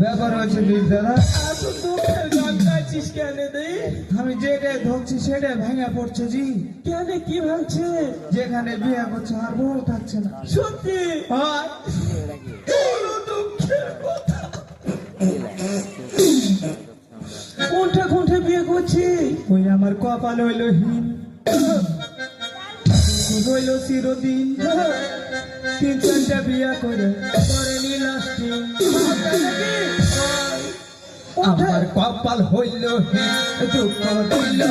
ব্যাপার হচ্ছে দাদা, আমি যেটাই ধরছি সেটাই ভেঙে পড়ছে জি। কেন কি ভাবছে? যেখানে বিয়ে করছে আর বউ থাকছে না। সত্যি? কোনটা কোনটা বিয়ে করছি? ওই আমার কপাল হইল হীন, হইল চিরদিন, 3-4টা বিয়া করে করেনি লাস্টিং। আমার কপাল হইল হীন, দুঃখ হইল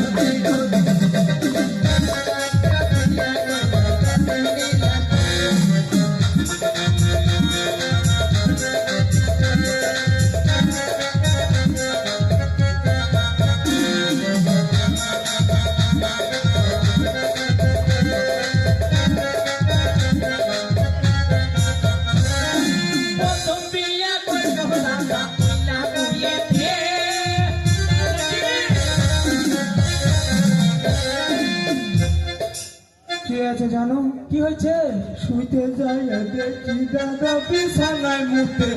আছে জানো? কি হয়েছে? শুইতে যাই দেখি দাদা বিছানায় মুখে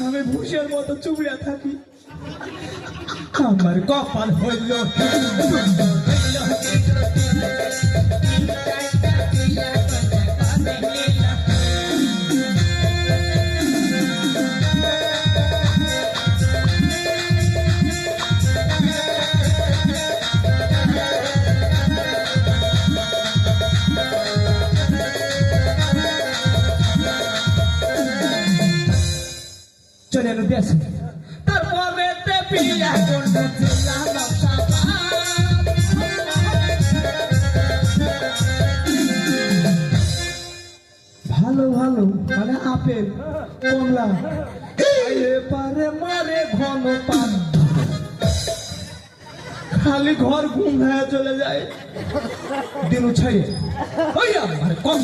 আমি ভুষের মতো চুবড়া থাকি। আমার কপাল হইল চলে এলো দেশে। তারপরে ভালো ভালো মানে আপেল কমলা পারে মারে ঘন পান, খালি ঘর ঘুম হয়ে চলে যায় দিন ছাড়িয়ে। ওই আমার কম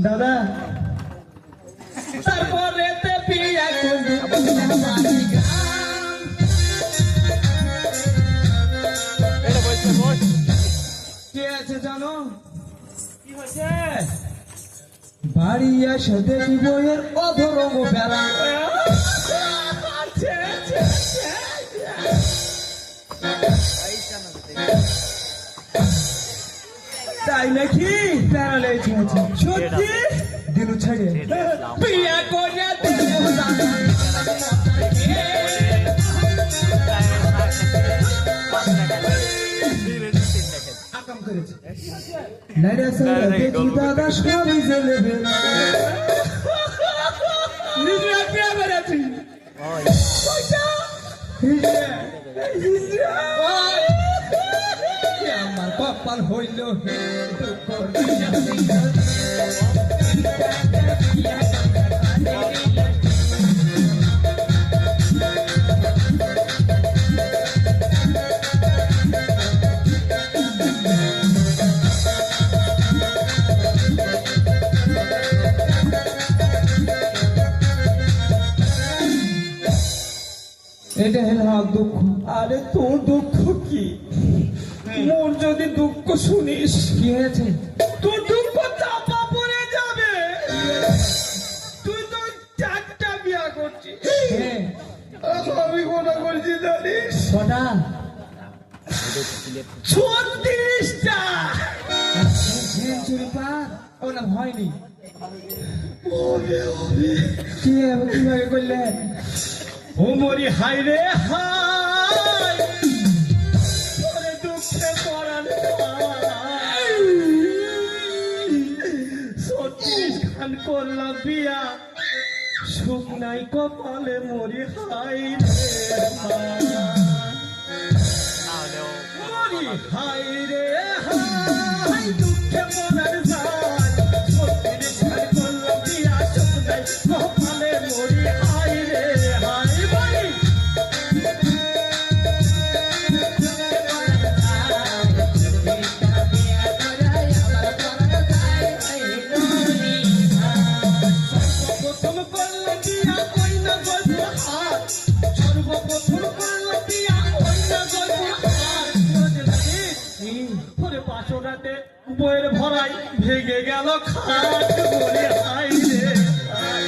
দাদা। তারপরে কে আছে জানো? কি হয়েছে? বাড়ি এসে দেখি বইয়ের অধরঙ্গ বেড়া। তাই নাকি? প্যারালাইজ হয়েছে। সত্যি? দিনু ছেড়ে বিয়ে করে দেবো দাদা। আকাম করেছে। নাইরে সারা দেখি দাদা সবই জ্বলবে। নিজে বিয়ে করেছি। কইটা? হিজড়ে, হিজড়ে। আমার কপাল হইল হে দুঃখ দিয়া। এটা হলো আমার দুঃখ। আরে তোর দুঃখ কি? মোর যদি দুঃখ শুনিস, কি হয়েছে? তোর দুঃখ চাপা পড়ে যাবে। তুই তো 4টা বিয়া করছিস। হ্যাঁ, আমি কোনা করছি জানিস? কটা? 36টা। সেঞ্চুরি পার? ওটা হয়নি। ওরে ওরে, কি কিভাবে করলে? ও মরি হাই রে হাই, ওরে দুঃখে পরাণ হাই। 36 খান করলাম বিয়া, সুখ নাই কপালে মরি হাই রে মরি হাই রে হাই, দুঃখে পরাণ হাই। 36 খান করলাম বিয়া, সুখ নাই কপালে মরি হাই রে হাই। মরি সর্বপ্রথম করলাম বিয়া, ওই না গল্প হাত। সর্বপ্রথম করলাম বিয়া, ওই না গল্প হাত। ওরে পাঁচরাতে বইয়ের ভরাই ভেঙে গেল খাট। বলে হাই রে হাই,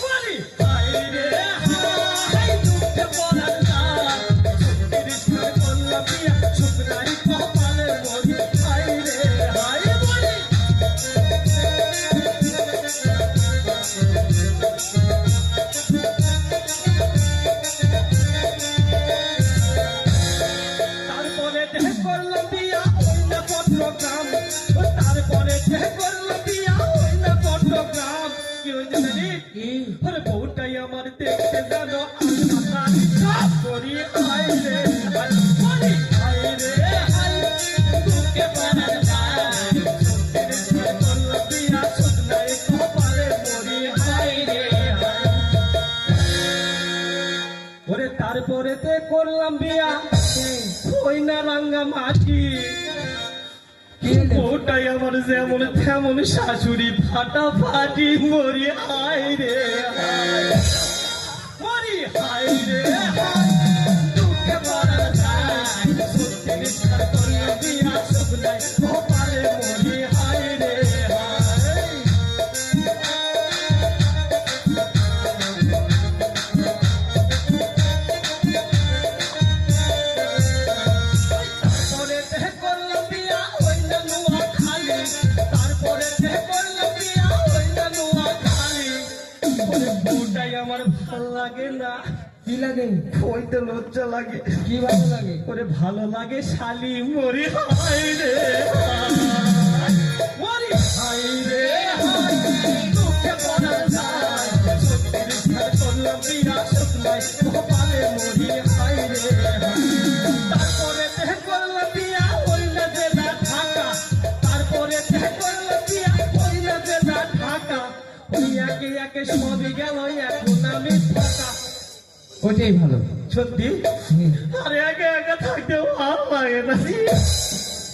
বলি হাই রে হাই, দুঃখে পড়ার দান। 36 খান করলাম বিয়া, সুখ নাই কপালে মরি হাই রে হাই। বলি তারপরে দেহ করলাম বিয়া, ওই না চট্টগ্রাম। তারপরে দেহ করলাম বিয়া, ওই না চট্টগ্রাম। কি হয়েছে জানিস? আরে বউটাই আমার দেখতে জানো আলমারি সাফ করি হাই রে হাই। বলি হাই রে হাই, দুঃখে পড়ার দায়। 36 খান করলাম বিয়া, সুখ নাই কপালে মরি হাই রে হাই। ওরে তারপরে তে করলাম বিয়া, ওই না রাঙ্গা মাটি। ওটাই আমার যেমন তেমন শাশুড়ি ফাটাফাটি। মরি হাই রে হাই, মরি হাই রে হাই, দুঃখে পড়ার দায়। 36 খান করলাম বিয়া, সুখ নাই কপালে মরি হাই রে হাই। তারপরে দেহ করলাম বিয়া, ওই না নোয়াখালী। তারপরে দেহ করলাম বিয়া, ওই না নোয়াখালী। ওরে বউটাই আমার ভালো লাগে না। কি লাগে? ওইটা লজ্জা লাগে। কি ভালো লাগে? ওরে ভালো লাগে শালি। মরি হাই রে হাই, মরি হাই রে হাই, দুঃখে পড়ার দায়। 36 খান করলাম বিয়া, সুখ নাই কপালে মরি হাই রে হাই। তারপরে দেহ করলাম বিয়া, ওই না জেলা ঢাকা। তারপরে দেহ করলাম বিয়া, ওই না জেলা ঢাকা। ওই একে একে সবই গেল, এখন আমি ফাঁকা। ওইটাই ভালো। সত্যি? আরে একা একা থাকতে ভালো লাগে না।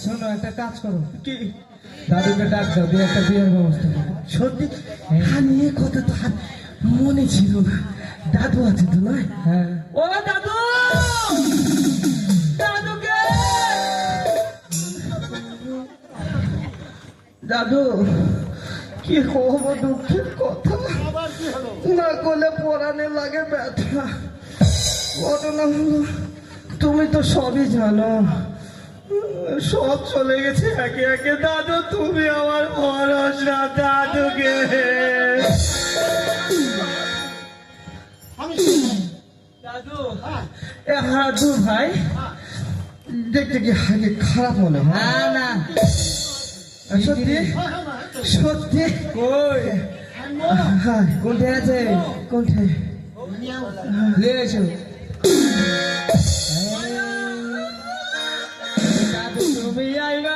শোনো, একটা কাজ করো, কি দাদুকে ডাক দাও, দিয়ে একটা বিয়ের ব্যবস্থা করো। সত্যি? আমি এ কথা তো আর মনে ছিল না। দাদু আছে তো নয়? হ্যাঁ, ও দাদু, দাদুকে দাদু কি হবো, দুঃখের কথা না করলে পরাণে লাগে ব্যথা। ঘটনা হলো, তুমি তো সবই জানো। সব চলে গেছে একে একে। দাদু তুমি আমার ভরসা, দাদুকে দাদু দাদু ভাই দেখতে কি আগে খারাপ মনে হয়? না সত্যি সত্যি কই হ্যাঁ কোনটায় আছে? কোনটায়? নিয়ে এসো। দাদু তুমি আইবা